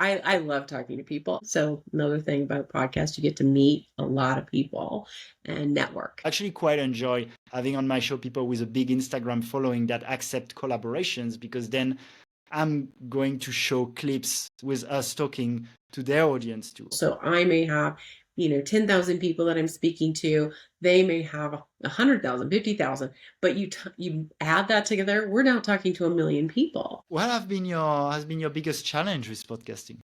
I love talking to people. So another thing about podcasts, you get to meet a lot of people and network. Actually quite enjoy having on my show people with a big Instagram following that accept collaborations, because then I'm going to show clips with us talking to their audience too. So I may have, 10,000 people that I'm speaking to. They may have 100,000, 50,000, but you add that together, we're now talking to 1 million people. What has been your biggest challenge with podcasting?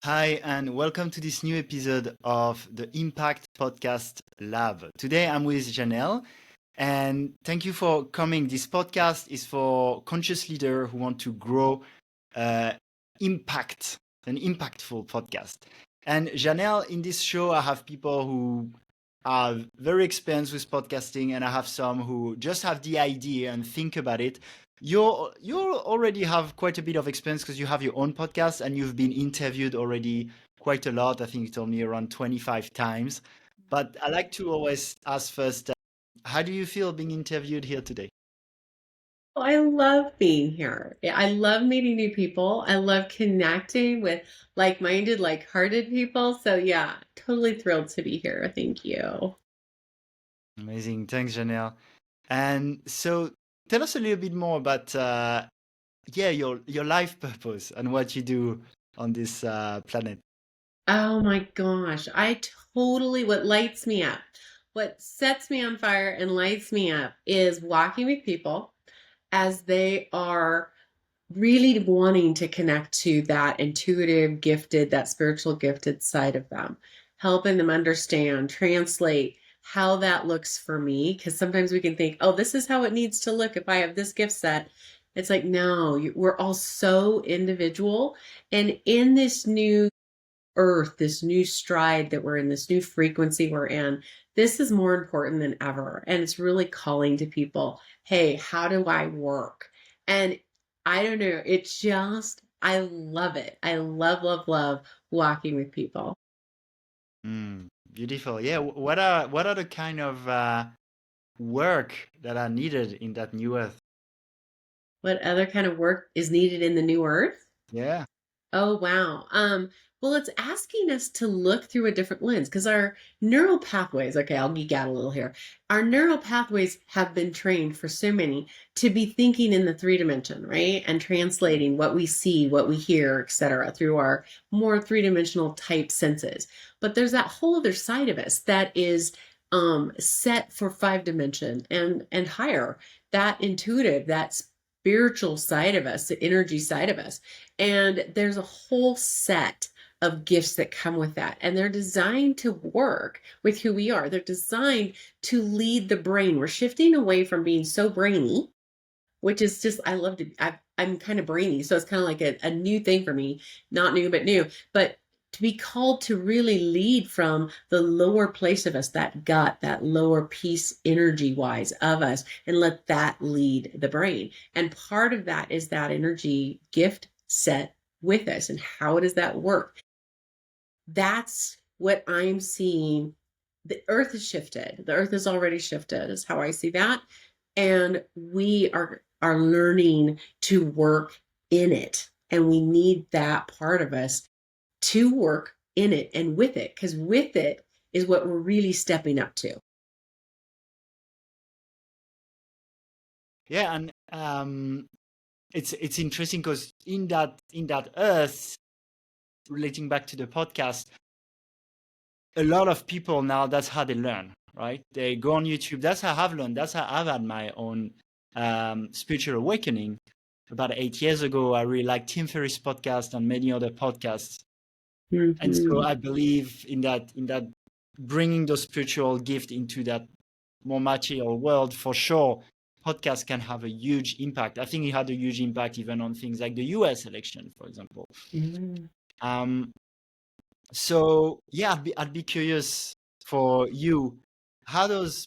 Hi, and welcome to this new episode of the Impact Podcast Lab. Today I'm with Janell, and thank you for coming. This podcast is for conscious leaders who want to grow impact, an impactful podcast. And Janelle, in this show, I have people who are very experienced with podcasting, and I have some who just have the idea and think about it. You already have quite a bit of experience because you have your own podcast and you've been interviewed already quite a lot. I think you told me around 25 times. But I like to always ask first, how do you feel being interviewed here today? I love being here. I love meeting new people. I love connecting with like-minded, like-hearted people. So yeah, totally thrilled to be here. Thank you. Amazing. Thanks, Janelle. And so tell us a little bit more about your life purpose and what you do on this planet. Oh my gosh. What lights me up, what sets me on fire and lights me up is walking with people as they are really wanting to connect to that intuitive, gifted, that spiritual gifted side of them, helping them understand, translate how that looks for me. Because sometimes we can think, oh, this is how it needs to look if I have this gift set. It's like, no, we're all so individual. And in this new earth, this new stride that we're in, this new frequency we're in, this is more important than ever. And it's really calling to people, hey, how do I work? And I don't know, I love it. I love, love, love walking with people. Beautiful. Yeah. What are the kind of work that are needed in that new earth? What other kind of work is needed in the new earth? Yeah. Oh, wow. Well, it's asking us to look through a different lens because our neural pathways, okay, I'll geek out a little here. Our neural pathways have been trained for so many to be thinking in the 3 dimension, right? And translating what we see, what we hear, etc., through our more 3 dimensional type senses. But there's that whole other side of us that is set for 5 dimension and higher, that intuitive, that spiritual side of us, the energy side of us. And there's a whole set of gifts that come with that. And they're designed to work with who we are. They're designed to lead the brain. We're shifting away from being so brainy, which is just, I'm kind of brainy. So it's kind of like a new thing for me, not new, but new. But to be called to really lead from the lower place of us, that gut, that lower piece energy wise of us, and let that lead the brain. And part of that is that energy gift set with us. And how does that work? That's what I'm seeing. The earth is shifted. The earth is already shifted, is how I see that. And we are learning to work in it. And we need that part of us to work in it and with it, because with it is what we're really stepping up to. Yeah, and it's interesting because in that earth, relating back to the podcast, a lot of people now that's how they learn, right? They go on YouTube. That's how I've learned. That's how I've had my own spiritual awakening. About 8 years ago, I really liked Tim Ferriss' podcast and many other podcasts. And so Mm-hmm. I believe in that bringing the spiritual gift into that more material world, for sure. Podcasts can have a huge impact. I think it had a huge impact even on things like the US election, for example. Mm-hmm. Um, so yeah, I'd be curious for you, how does,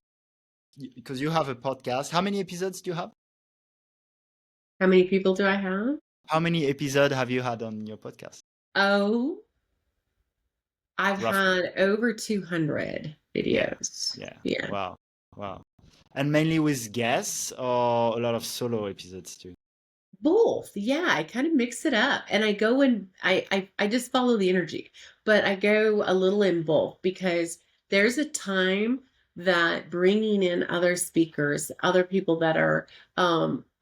because you have a podcast, how many episodes do you have? How many people do I have? How many episodes have you had on your podcast, Oh, I've roughly? had over 200 Yeah, videos. yeah. Yeah. Wow, wow. And mainly with guests or a lot of solo episodes too? Both. Yeah, I kind of mix it up and I go and I just follow the energy. But I go a little in both because there's a time that bringing in other speakers, other people that are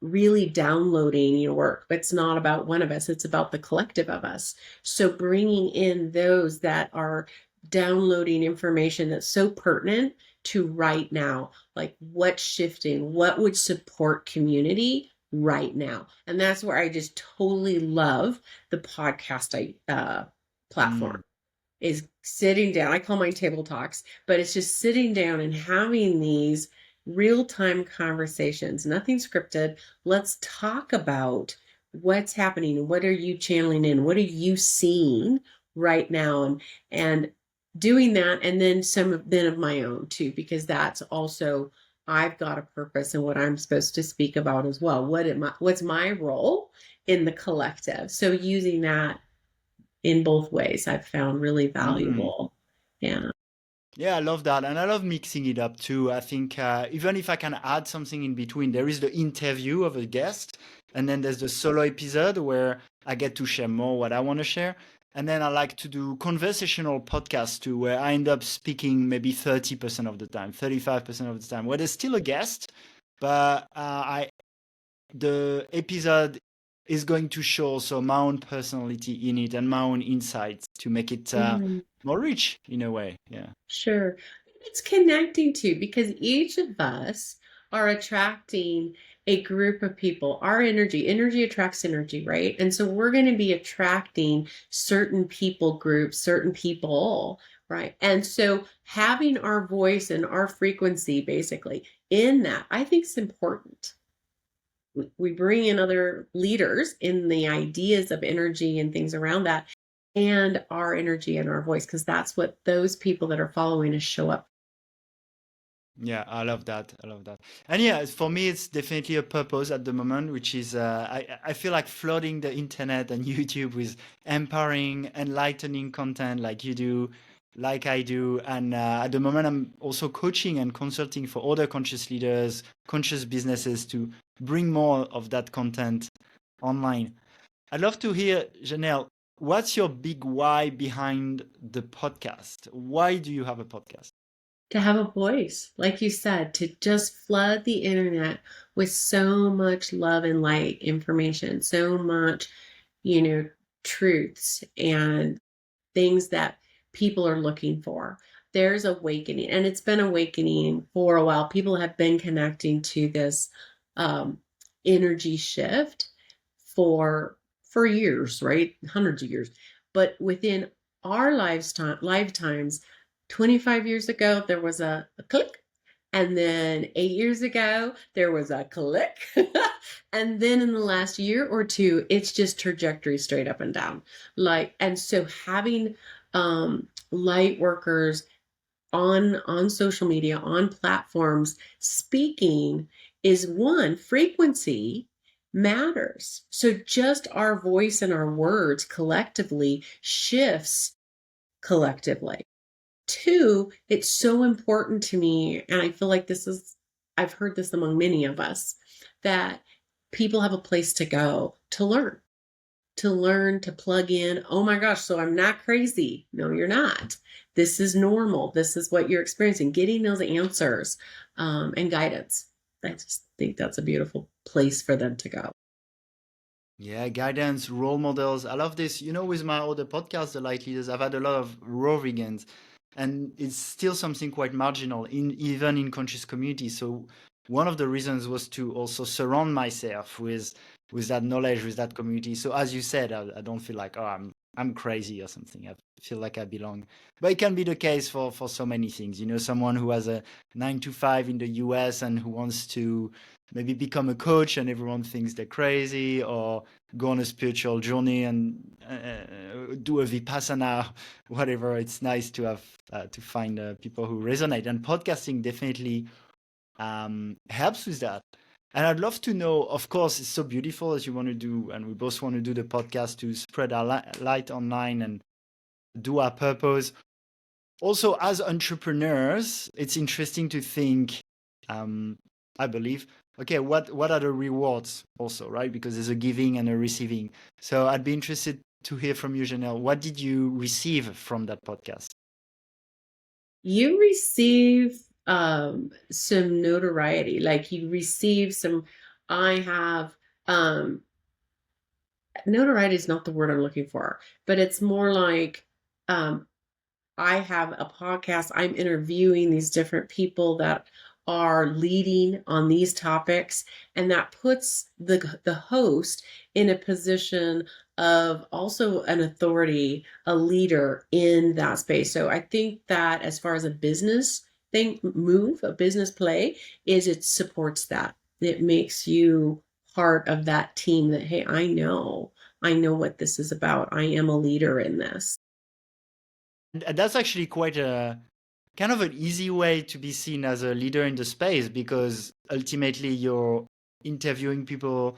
really downloading your work. It's not about one of us, it's about the collective of us. So bringing in those that are downloading information that's so pertinent to right now, like what's shifting, what would support community right now. And that's where I just totally love the podcast platform Mm, is sitting down. I call mine table talks, but it's just sitting down and having these real-time conversations, nothing scripted. Let's talk about what's happening. What are you channeling in? What are you seeing right now? And doing that, and then some of my own too, because that's also I've got a purpose and what I'm supposed to speak about as well. What's my role in the collective? So using that in both ways I've found really mm. valuable. Yeah. Yeah, I love that. And I love mixing it up too. I think even if I can add something in between, there is the interview of a guest, and then there's the solo episode where I get to share more what I want to share. And then I like to do conversational podcasts too, where I end up speaking maybe 30% of the time, 35% of the time, where there's still a guest, but the episode is going to show so my own personality in it and my own insights to make it Mm, more rich in a way. Yeah. sure. It's connecting to because each of us are attracting a group of people. Our energy attracts energy, right? And so we're going to be attracting certain people groups, certain people, right? And so having our voice and our frequency basically in that, I think is important. We bring in other leaders in the ideas of energy and things around that and our energy and our voice because that's what those people that are following us show up. Yeah, I love that. I love that. And yeah, for me, it's definitely a purpose at the moment, which is I feel like flooding the internet and YouTube with empowering, enlightening content like you do, like I do. And at the moment, I'm also coaching and consulting for other conscious leaders, conscious businesses to bring more of that content online. I'd love to hear, Janelle, what's your big why behind the podcast? Why do you have a podcast? To have a voice, like you said, to just flood the internet with so much love and light information, so much, you know, truths and things that people are looking for. There's awakening, and it's been awakening for a while. People have been connecting to this um, energy shift for years, right? Hundreds of years. But within our lifetimes, 25 years ago, there was a click. And then 8 years ago, there was a click. And then in the last year or two, it's just trajectory straight up and down. Like, and so having light workers on social media, on platforms, speaking is one, frequency matters. So just our voice and our words collectively shifts collectively. Two, it's so important to me, and I feel like I've heard this among many of us, that people have a place to go to learn, to plug in. Oh my gosh, so I'm not crazy. No, you're not. This is normal. This is what you're experiencing. Getting those answers and guidance. I just think that's a beautiful place for them to go. Yeah, guidance, role models. I love this. You know, with my other podcast, The Light Leaders, I've had a lot of raw vegans, and it's still something quite marginal in even in conscious communities. So one of the reasons was to also surround myself with that knowledge, with that community. So as you said, I don't feel like I'm crazy or something. I feel like I belong. But it can be the case for so many things. You know, someone who has a 9 to 5 in the US and who wants to maybe become a coach and everyone thinks they're crazy, or go on a spiritual journey and do a vipassana, whatever. It's nice to have to find people who resonate, and podcasting definitely helps with that. And I'd love to know, of course, it's so beautiful as you want to do, and we both want to do the podcast to spread our light online and do our purpose. Also, as entrepreneurs, it's interesting to think, um, I believe, okay, what are the rewards also, right? Because there's a giving and a receiving. So I'd be interested to hear from you, Janelle. What did you receive from that podcast? You receive some notoriety, like you receive some. I have notoriety is not the word I'm looking for, but it's more like um, I have a podcast. I'm interviewing these different people that are leading on these topics, and that puts the host in a position of also an authority, a leader in that space. So I think that as far as a business thing move, a business play, is it supports that. It makes you part of that team that, hey, I know what this is about. I am a leader in this. And that's actually quite a kind of an easy way to be seen as a leader in the space, because ultimately you're interviewing people,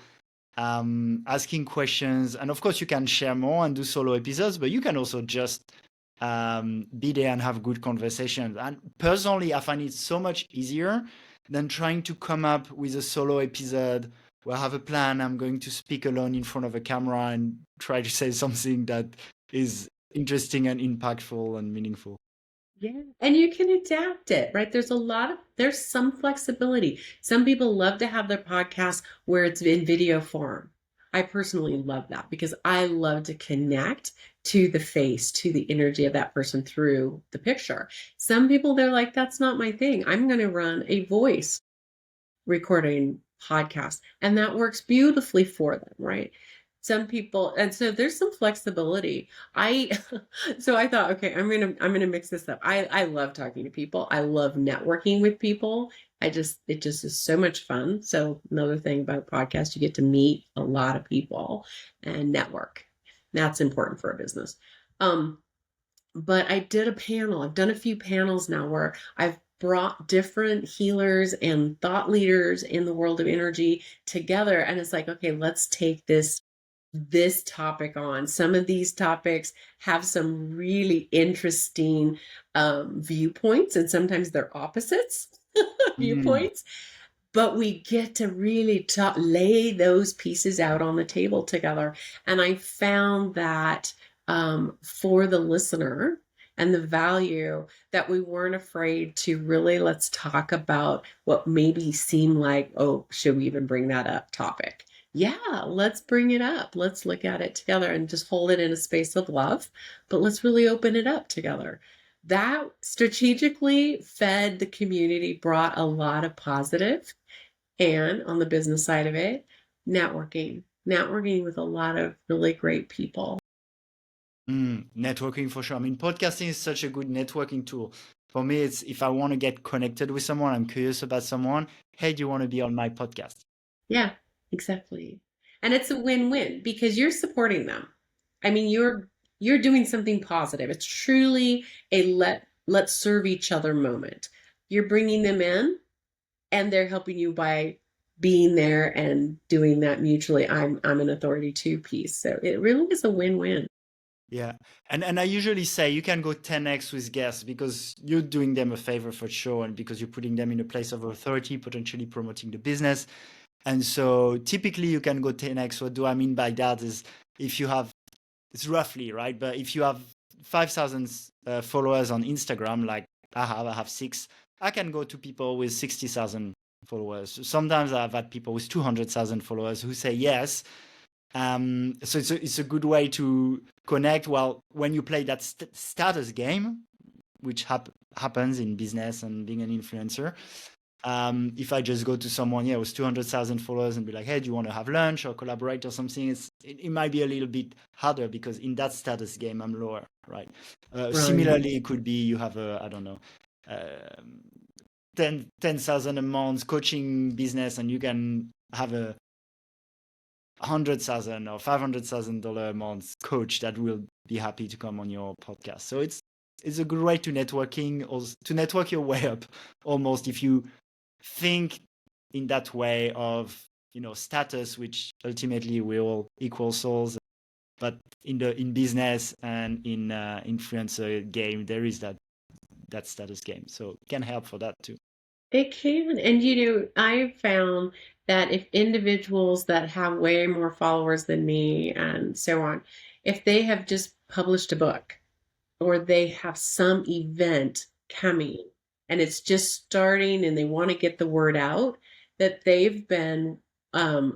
asking questions, and of course you can share more and do solo episodes, but you can also just be there and have good conversations. And personally, I find it so much easier than trying to come up with a solo episode where I have a plan. I'm going to speak alone in front of a camera and try to say something that is interesting and impactful and meaningful. Yeah. And you can adapt it, right? There's some flexibility. Some people love to have their podcast where it's in video form. I personally love that because I love to connect to the face, to the energy of that person through the picture. Some people, they're like, that's not my thing. I'm going to run a voice recording podcasts, and that works beautifully for them, right? Some people, and so there's some flexibility. I so I thought, okay, I'm gonna mix this up. I love talking to people. I love networking with people. It just is so much fun. So another thing about podcast, you get to meet a lot of people and network. That's important for a business. Um, but I did a panel. I've done a few panels now where I've brought different healers and thought leaders in the world of energy together. And it's like, okay, let's take this topic on. Some of these topics have some really interesting viewpoints, and sometimes they're opposites Mm. viewpoints, but we get to really lay those pieces out on the table together. And I found that for the listener and the value, that we weren't afraid to really, let's talk about what maybe seemed like, oh, should we even bring that up topic? Yeah, let's bring it up. Let's look at it together and just hold it in a space of love, but let's really open it up together. That strategically fed the community, brought a lot of positive, and on the business side of it, networking with a lot of really great people. Networking for sure. I mean, podcasting is such a good networking tool. For me, it's if I want to get connected with someone, I'm curious about someone. Hey, do you want to be on my podcast? Yeah, exactly. And it's a win-win because you're supporting them. I mean, you're doing something positive. It's truly a let's serve each other moment. You're bringing them in and they're helping you by being there and doing that mutually. I'm an authority too piece. So it really is a win-win. Yeah. And I usually say you can go 10x with guests because you're doing them a favor for sure, and because you're putting them in a place of authority, potentially promoting the business. And so typically you can go 10x. What do I mean by that is if you have, it's roughly, right? But if you have 5,000 followers on Instagram, like I have six, I can go to people with 60,000 followers. Sometimes I've had people with 200,000 followers who say yes. So it's a good way to connect. Well, when you play that status game, which happens in business and being an influencer, if I just go to someone, yeah, with 200,000 followers and be like, hey, do you want to have lunch or collaborate or something? It might be a little bit harder because in that status game, I'm lower, right? Right. Similarly, it could be you have a, I don't know, um 10,000 a month coaching business, and you can have a 100,000 or $500,000 a month coach that will be happy to come on your podcast. So it's a good way to networking, or to network your way up almost, if you think in that way of, status, which ultimately we all equal souls, but in business and in influencer game there is that status game, so it can help for that too. It can. And I've found that if individuals that have way more followers than me and so on, if they have just published a book or they have some event coming and it's just starting and they want to get the word out, that they've been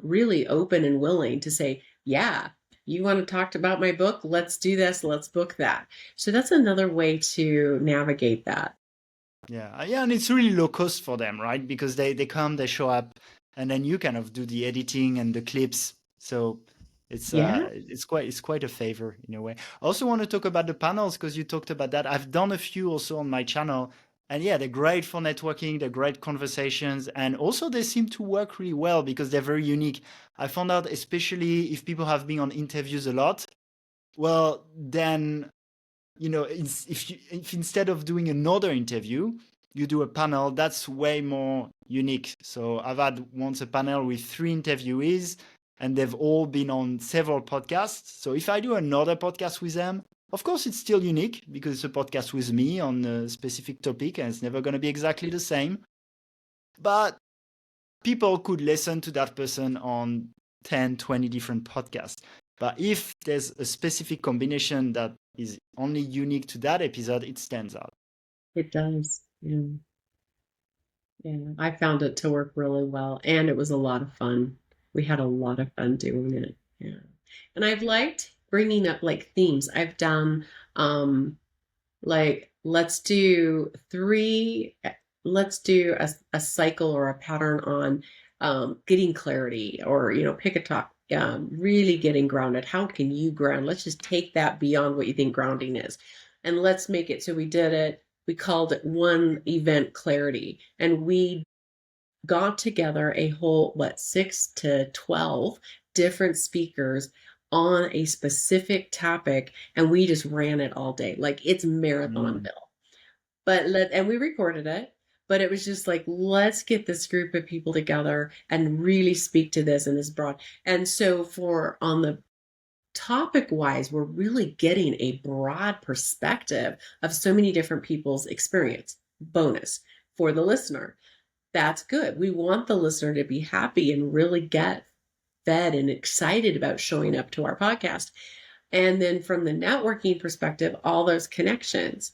really open and willing to say, yeah, you want to talk about my book? Let's do this. Let's book that. So that's another way to navigate that. Yeah, and it's really low cost for them, right? Because they come, they show up, and then you kind of do the editing and the clips. So Yeah. it's quite a favor in a way. I also want to talk about the panels because you talked about that. I've done a few also on my channel, and yeah, they're great for networking. They're great conversations, and also they seem to work really well because they're very unique. I found out, especially if people have been on interviews a lot, well, then if instead of doing another interview, you do a panel, that's way more unique. So I've had once a panel with 3 interviewees, and they've all been on several podcasts. So if I do another podcast with them, of course it's still unique because it's a podcast with me on a specific topic, and it's never going to be exactly the same. But people could listen to that person on 10, 20 different podcasts. But if there's a specific combination that is only unique to that episode, it stands out. It does. Yeah. Yeah. I found it to work really well and it was a lot of fun. We had a lot of fun doing it. Yeah. And I've liked bringing up like themes. I've done like let's do a cycle or a pattern on getting clarity or pick a top really getting grounded. How can you ground? Let's just take that beyond what you think grounding is and let's make it so we called it one event clarity and we got together a whole 6 to 12 different speakers on a specific topic and we just ran it all day like it's marathon Mm. bill and we recorded it but it was just like let's get this group of people together and really speak to this and this broad and so for on the topic wise we're really getting a broad perspective of so many different people's experience bonus for the listener that's good. We want the listener to be happy and really get fed and excited about showing up to our podcast. And then from the networking perspective, all those connections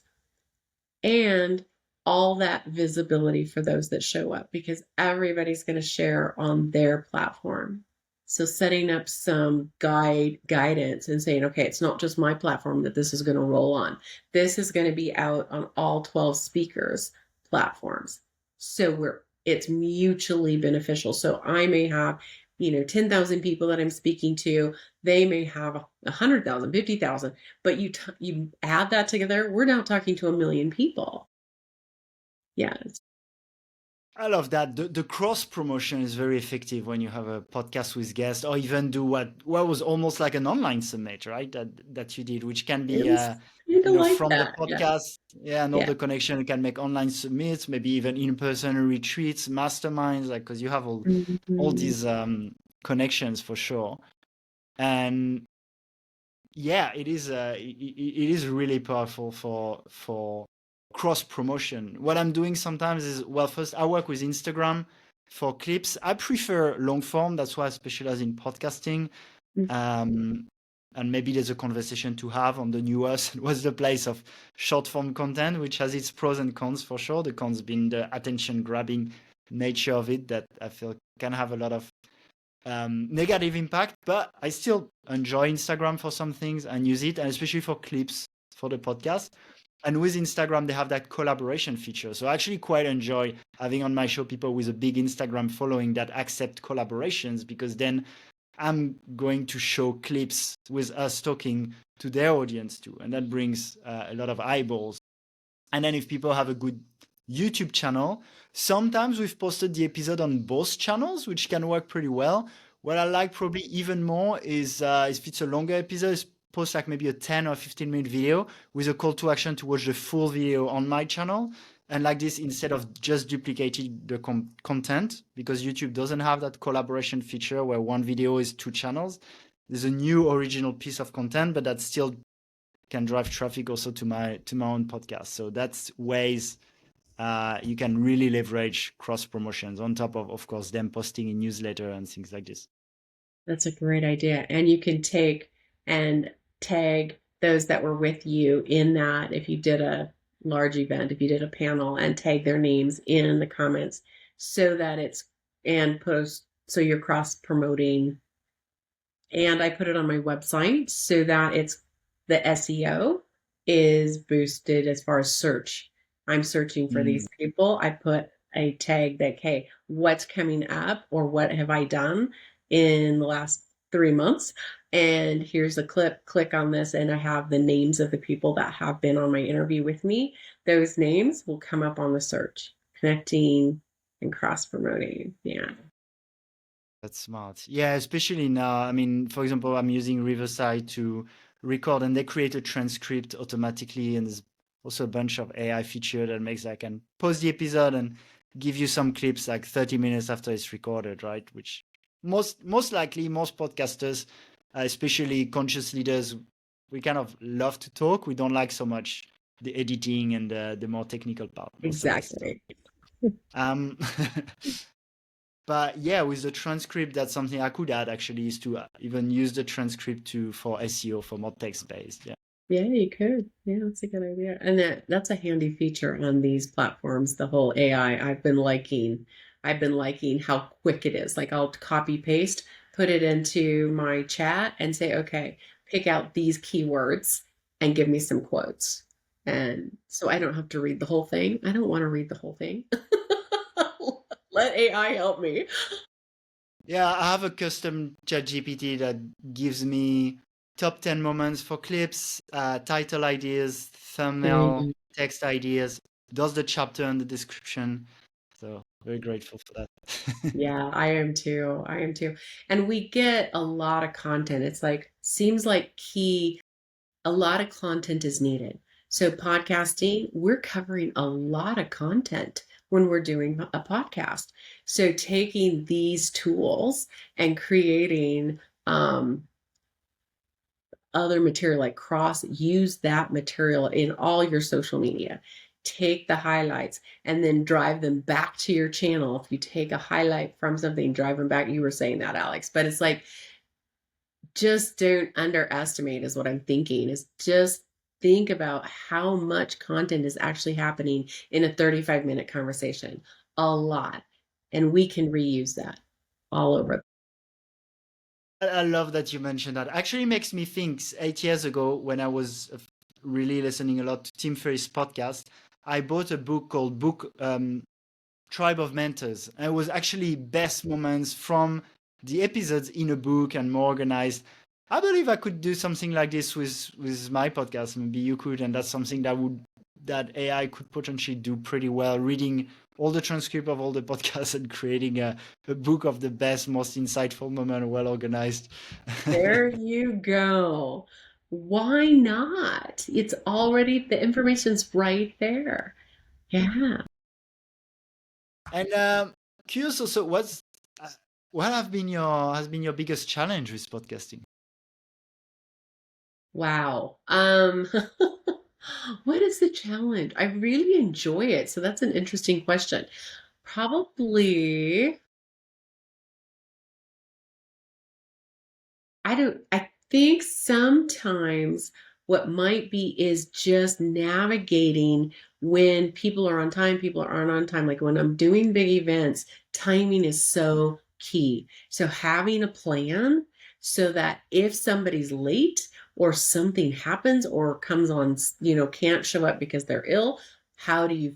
and all that visibility for those that show up because everybody's going to share on their platform. So setting up some guidance and saying, okay, it's not just my platform that this is going to roll on. This is going to be out on all 12 speakers platforms. So it's mutually beneficial. So I may have, 10,000 people that I'm speaking to. They may have 100,000, 50,000, but you add that together, we're now talking to 1 million people. Yeah. I love that. The cross promotion is very effective when you have a podcast with guests, or even do what was almost like an online summit, right? That you did, which can It be, was kind of like from the that. Yeah. podcast, yeah, and all Yeah. the connection. You can make online summits, maybe even in-person retreats, masterminds, like because you have all Mhm. these connections for sure. And yeah, it is really powerful for cross promotion. What I'm doing sometimes is, well, first I work with Instagram for clips. I prefer long form. That's why I specialize in podcasting. Um, and maybe there's a conversation to have on the new us. What's the place of short form content, which has its pros and cons for sure. The cons being the attention grabbing nature of it that I feel can have a lot of negative impact, but I still enjoy Instagram for some things and use it, and especially for clips for the podcast. And with Instagram, they have that collaboration feature. So I actually quite enjoy having on my show people with a big Instagram following that accept collaborations because then I'm going to show clips with us talking to their audience too. And that brings a lot of eyeballs. And then if people have a good YouTube channel, sometimes we've posted the episode on both channels, which can work pretty well. What I like probably even more is if it's a longer episode, is post like maybe a 10 or 15-minute video with a call to action to watch the full video on my channel. And like this, instead of just duplicating the content, because YouTube doesn't have that collaboration feature where one video is 2 channels, there's a new original piece of content, but that still can drive traffic also to my own podcast. So that's ways you can really leverage cross promotions on top of course, them posting in newsletter and things like this. That's a great idea. And you can take and tag those that were with you in that if you did a large event, if you did a panel, and tag their names in the comments so that it's and post so you're cross promoting. And I put it on my website so that it's the SEO is boosted as far as search. I'm searching for these people. I put a tag that, hey, what's coming up or what have I done in the last 3 months? And here's a clip, click on this, and I have the names of the people that have been on my interview with me. Those names will come up on the search, connecting and cross promoting. Yeah. That's smart. Yeah, especially now. I mean, for example, I'm using Riverside to record and they create a transcript automatically. And there's also a bunch of AI feature that makes I can pause the episode and give you some clips like 30 minutes after it's recorded, right? Which most likely most podcasters, especially conscious leaders, we kind of love to talk. We don't like so much the editing and the more technical part, most of us. Exactly. Um, But yeah, with the transcript, that's something I could add actually is to even use the transcript to for SEO for more text based. Yeah. Yeah, you could. Yeah, that's a good idea. And that's a handy feature on these platforms, the whole AI. I've been liking how quick it is. Like I'll copy paste, put it into my chat and say, okay, pick out these keywords and give me some quotes. And so I don't have to read the whole thing. I don't want to read the whole thing. Let AI help me. Yeah, I have a custom chat GPT that gives me top 10 moments for clips, title ideas, thumbnail, Mm. text ideas, does the chapter and the description. So very grateful for that. Yeah, I am too. I am too. And we get a lot of content. It's like, seems like a lot of content is needed. So, podcasting, we're covering a lot of content when we're doing a podcast. So, taking these tools and creating other material like cross, use that material in all your social media. Take the highlights and then drive them back to your channel. If you take a highlight from something, drive them back. You were saying that, Alex, but it's like, just don't underestimate is what I'm thinking is just think about how much content is actually happening in a 35-minute conversation. A lot. And we can reuse that all over. I love that you mentioned that. Actually makes me think 8 years ago when I was really listening a lot to Tim Ferriss' podcast, I bought a book called Tribe of Mentors. And it was actually best moments from the episodes in a book and more organized. I believe I could do something like this with my podcast. Maybe you could, and that's something that AI could potentially do pretty well. Reading all the transcript of all the podcasts and creating a book of the best, most insightful moment, well organized. There you go. Why not? It's already, the information's right there. Yeah. And curious also, uh, what have been your has been your biggest challenge with podcasting? Wow. What is the challenge? I really enjoy it. So that's an interesting question. Probably, I think sometimes what might be is just navigating when people are on time, people aren't on time. Like when I'm doing big events, timing is so key. So having a plan so that if somebody's late or something happens or comes on, can't show up because they're ill, how do you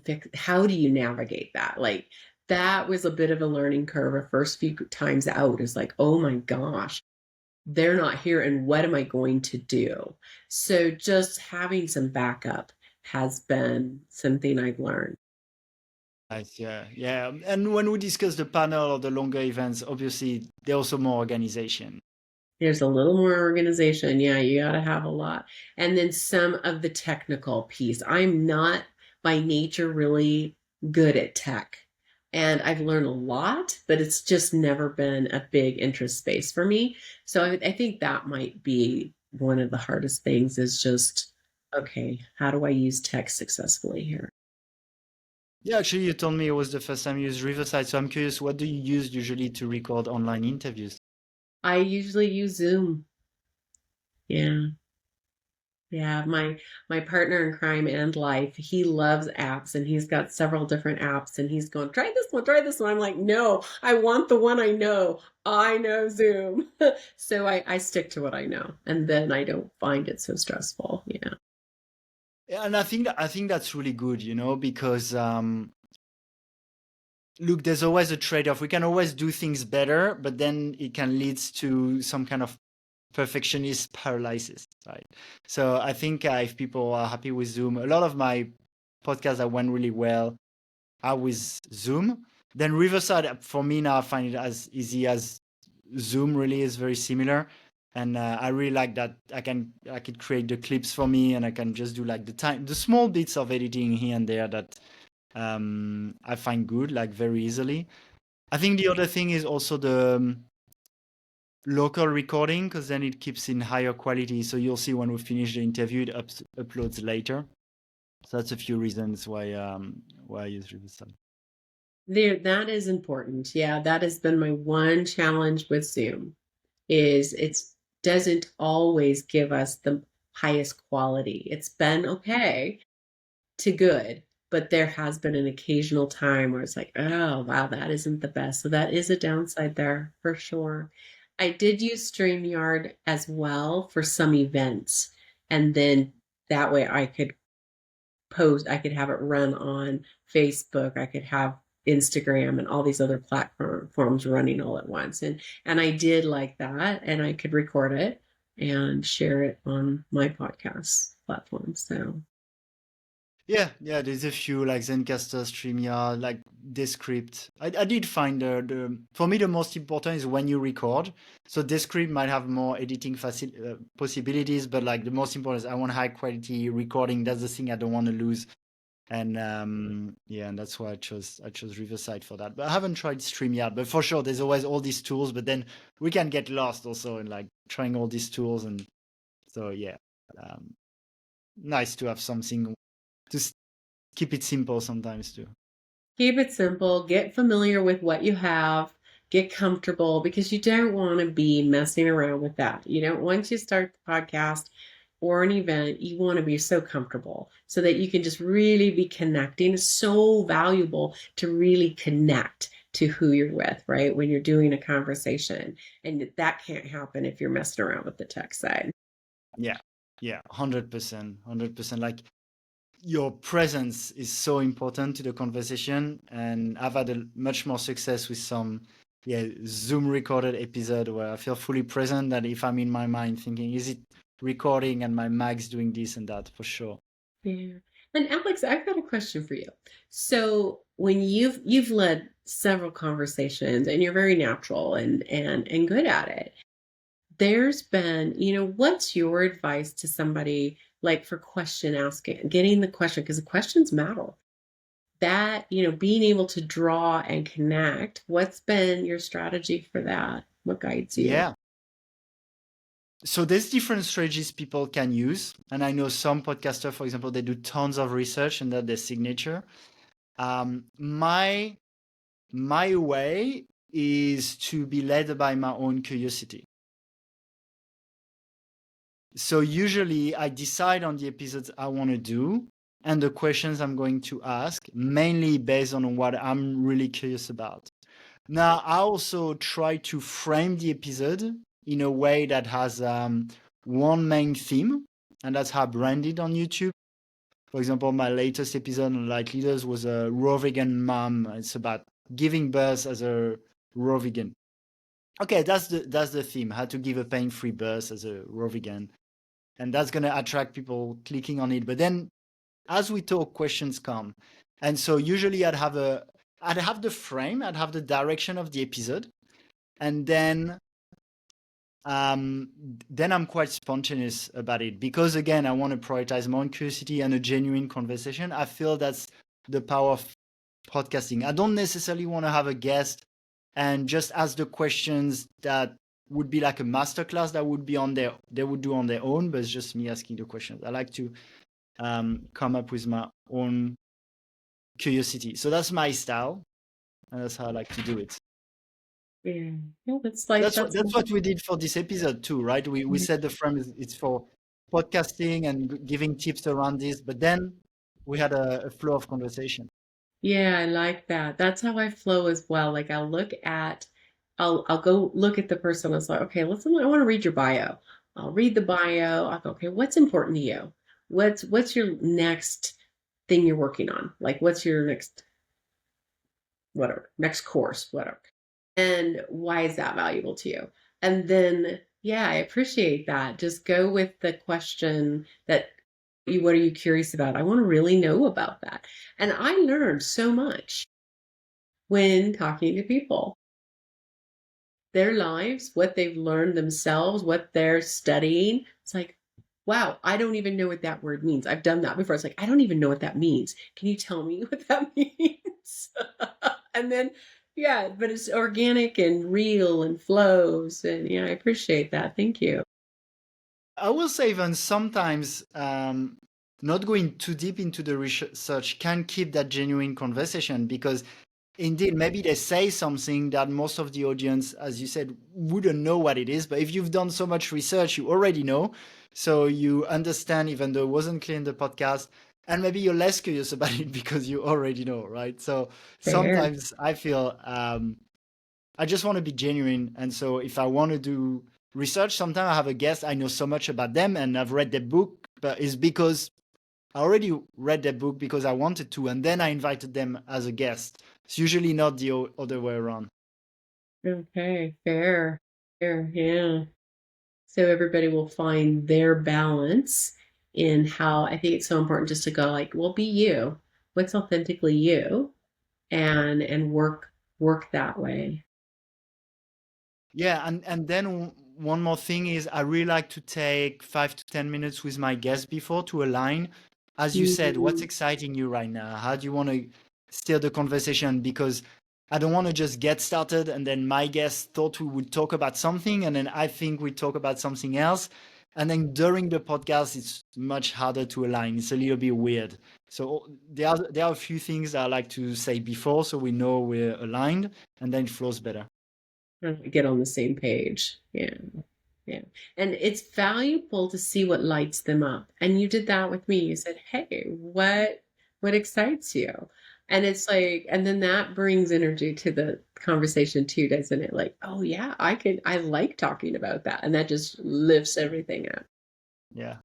navigate that? Like that was a bit of a learning curve. The first few times out is like, oh my gosh, they're not here and what am I going to do? So just having some backup has been something I've learned. Nice, yeah, yeah. And when we discuss the panel or the longer events, obviously there's also more organization. There's a little more organization. Yeah, you got to have a lot. And then some of the technical piece. I'm not by nature really good at tech. And I've learned a lot, but it's just never been a big interest space for me. So I think that might be one of the hardest things is just, okay, how do I use tech successfully here? Yeah, actually, you told me it was the first time you used Riverside, so I'm curious, what do you use usually to record online interviews? I usually use Zoom. Yeah. Yeah, my partner in crime and life, he loves apps and he's got several different apps and he's going, try this one, try this one. I'm like, no, I want the one I know. I know Zoom. So I stick to what I know and then I don't find it so stressful. Yeah. Yeah, and I think that's really good, because look, there's always a trade-off. We can always do things better, but then it can lead to some kind of perfectionist paralysis, right? So I think if people are happy with Zoom, a lot of my podcasts that went really well are with Zoom. Then Riverside, for me now, I find it as easy as Zoom. Really is very similar, and I really like that I could create the clips for me, and I can just do like the small bits of editing here and there that I find good, like very easily. I think the other thing is also the local recording, because then it keeps in higher quality. So you'll see when we finish the interview, it uploads later. So that's a few reasons why I use Riverside. There, that is important. Yeah, that has been my one challenge with Zoom is it doesn't always give us the highest quality. It's been okay to good, but there has been an occasional time where it's like, oh, wow, that isn't the best. So that is a downside there for sure. I did use StreamYard as well for some events. And then that way I could have it run on Facebook, I could have Instagram and all these other platforms running all at once. And I did like that and I could record it and share it on my podcast platform. So Yeah, yeah, there's a few like Zencaster, StreamYard, like Descript. I did find for me the most important is when you record. So Descript might have more editing possibilities, but like the most important is I want high quality recording. That's the thing I don't want to lose. And yeah, and that's why I chose Riverside for that. But I haven't tried StreamYard. But for sure, there's always all these tools. But then we can get lost also in like trying all these tools. And so yeah, um, nice to have something to keep it simple sometimes too. keep it simple, get familiar with what you have, get comfortable because you don't want to be messing around with that. You don't, once you start the podcast or an event, you want to be so comfortable so that you can just really be connecting. It's so valuable to really connect to who you're with, right? When you're doing a conversation. And that can't happen if you're messing around with the tech side. Yeah, yeah, 100%, 100%. Like your presence is so important to the conversation, and I've had much more success with some Zoom recorded episode where I feel fully present than if I'm in my mind thinking, is it recording and my mic's doing this and that, for sure. Yeah. And Alex, I've got a question for you. So when you've led several conversations and you're very natural and good at it, there's been, what's your advice to somebody like for question asking, getting the question, because the questions matter. That, being able to draw and connect, what's been your strategy for that? What guides you? Yeah. So there's different strategies people can use. And I know some podcasters, for example, they do tons of research and that's their signature. My way is to be led by my own curiosity. So usually I decide on the episodes I want to do and the questions I'm going to ask, mainly based on what I'm really curious about. Now, I also try to frame the episode in a way that has one main theme, and that's how I branded on YouTube. For example, my latest episode on Light Leaders was a raw vegan mom. It's about giving birth as a raw vegan. Okay, that's the theme: how to give a pain-free birth as a raw vegan, and that's gonna attract people clicking on it. But then, as we talk, questions come, and so usually I'd have the frame, I'd have the direction of the episode, and um, then I'm quite spontaneous about it because again, I want to prioritize my own curiosity and a genuine conversation. I feel that's the power of podcasting. I don't necessarily want to have a guest and just ask the questions that would be like a masterclass that would be on their they would do on their own, but it's just me asking the questions. I like to come up with my own curiosity. So that's my style, and that's how I like to do it. Yeah. Yeah, that's like That's what we did for this episode too, right? We said the frame is it's for podcasting and giving tips around this, but then we had a flow of conversation. yeah, I like that. That's how I flow as well. Like I'll go look at the person. I was like, okay, listen, I want to read your bio. I'll read the bio. I'll go, okay, what's important to you? What's your next thing you're working on? Like what's your next whatever, next course, whatever. And why is that valuable to you? And then yeah, I appreciate that. Just go with the question that what are you curious about? I want to really know about that. And I learned so much when talking to people, their lives, what they've learned themselves, what they're studying. It's like, wow, I don't even know what that word means. I've done that before. It's like, I don't even know what that means. Can you tell me what that means? And then, yeah, but it's organic and real and flows. And yeah, I appreciate that. Thank you. I will say even sometimes not going too deep into the research can keep that genuine conversation because indeed maybe they say something that most of the audience, as you said, wouldn't know what it is. But if you've done so much research, you already know. So you understand even though it wasn't clear in the podcast. And maybe you're less curious about it because you already know, right? So Fair. sometimes I feel I just want to be genuine. And so if I want to do research, sometimes I have a guest, I know so much about them and I've read their book, but it's because I already read their book because I wanted to, and then I invited them as a guest. It's usually not the other way around. Okay. Fair. Fair. Yeah. So everybody will find their balance in how I think it's so important just to go like, well, be you. What's authentically you and work that way. Yeah, and then one more thing is I really like to take 5 to 10 minutes with my guest before to align. As you said, what's Mm, exciting you right now? How do you want to steer the conversation? Because I don't want to just get started and then my guest thought we would talk about something and then I think we talk about something else. And then during the podcast, it's much harder to align. It's a little bit weird. So there are a few things I like to say before so we know we're aligned and then it flows better. get on the same page. Yeah. Yeah. And it's valuable to see what lights them up. And you did that with me. You said, "Hey, what excites you?" And it's like, and then that brings energy to the conversation too, doesn't it? Like, oh yeah, I like talking about that. And that just lifts everything up. Yeah.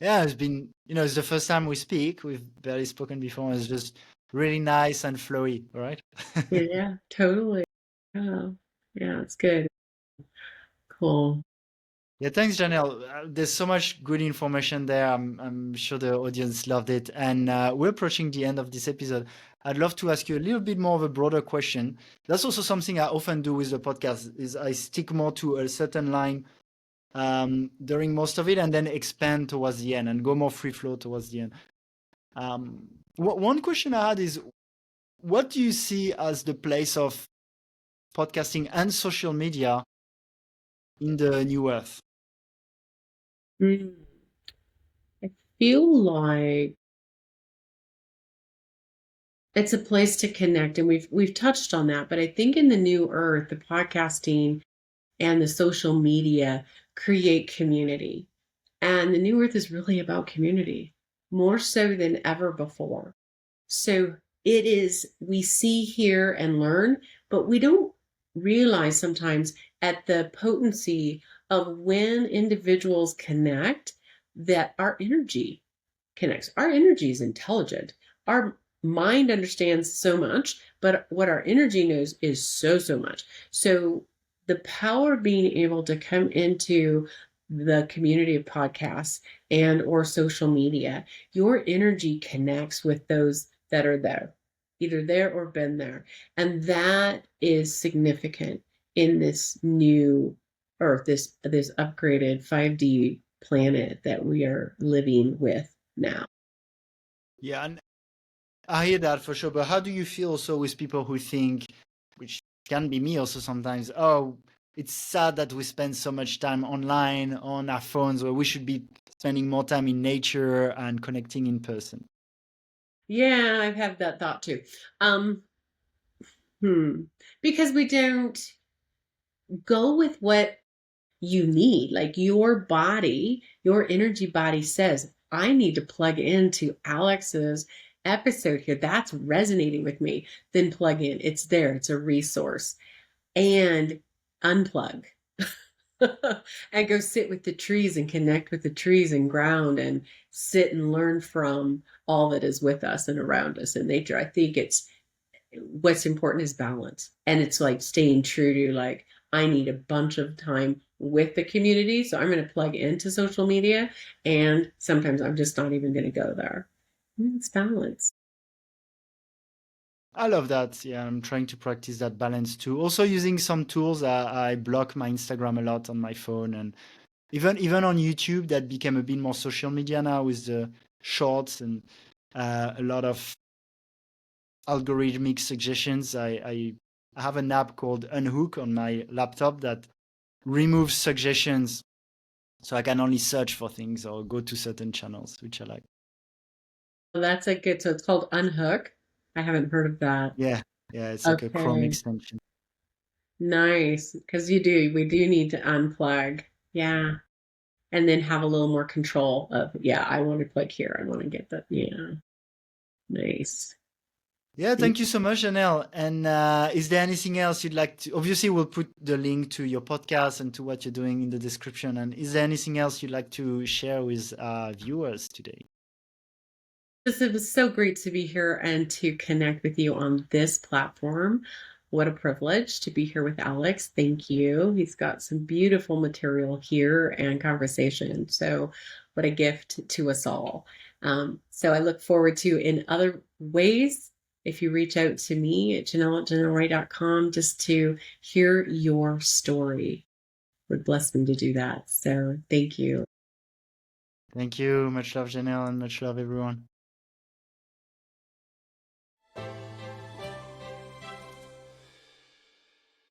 Yeah, it's been, it's the first time we speak. We've barely spoken before. It's just really nice and flowy, all right? Yeah, totally. Yeah. Yeah, it's good. Cool. Yeah, thanks, Janelle. There's so much good information there. I'm sure the audience loved it. And we're approaching the end of this episode. I'd love to ask you a little bit more of a broader question. That's also something I often do with the podcast is I stick more to a certain line during most of it and then expand towards the end and go more free flow towards the end. Um, one question I had is, what do you see as the place of podcasting and social media in the new earth? Mm. I feel like it's a place to connect, and we've touched on that, but I think in the new earth, the podcasting and the social media create community. And the new earth is really about community, more so than ever before. So it is, we see, hear, and learn, but we don't realize sometimes at the potency of when individuals connect that our energy connects. Our energy is intelligent. Our mind understands so much, but what our energy knows is so much. So the power of being able to come into the community of podcasts and or social media, your energy connects with those that are there, either there or been there. And that is significant in this new earth, this upgraded 5D planet that we are living with now. Yeah, and I hear that for sure. But how do you feel also with people who think, which can be me also sometimes, oh, it's sad that we spend so much time online on our phones where we should be spending more time in nature and connecting in person? Yeah, I've had that thought too. Um, hmm. Because we don't go with what you need. Like your body, your energy body says, I need to plug into Alex's episode here. That's resonating with me. Then plug in. It's there, it's a resource. And unplug. And go sit with the trees and connect with the trees and ground and sit and learn from all that is with us and around us in nature. I think it's what's important is balance. And it's like staying true to like, I need a bunch of time with the community. So I'm going to plug into social media. And sometimes I'm just not even going to go there. It's balance. I love that. Yeah, I'm trying to practice that balance too. Also using some tools. I block my Instagram a lot on my phone, and even on YouTube, that became a bit more social media now with the shorts and a lot of algorithmic suggestions. I have an app called Unhook on my laptop that removes suggestions, so I can only search for things or go to certain channels, which I like. Well, that's a good. So it's called Unhook. I haven't heard of that. Yeah, yeah, it's like a Chrome Okay. extension. Nice. Because we do need to unplug. Yeah. And then have a little more control of, yeah, I want to click here. I want to get that. Yeah. Nice. Yeah, thank you so much, Janelle. And is there anything else you'd like to? Obviously, we'll put the link to your podcast and to what you're doing in the description. And is there anything else you'd like to share with viewers today? It was so great to be here and to connect with you on this platform. What a privilege to be here with Alex. Thank you. He's got some beautiful material here and conversation. So, what a gift to us all. So, I look forward to in other ways. If you reach out to me at janelle@janellrae.com just to hear your story, would bless me to do that. So, thank you. Thank you. Much love, Janelle, and much love, everyone.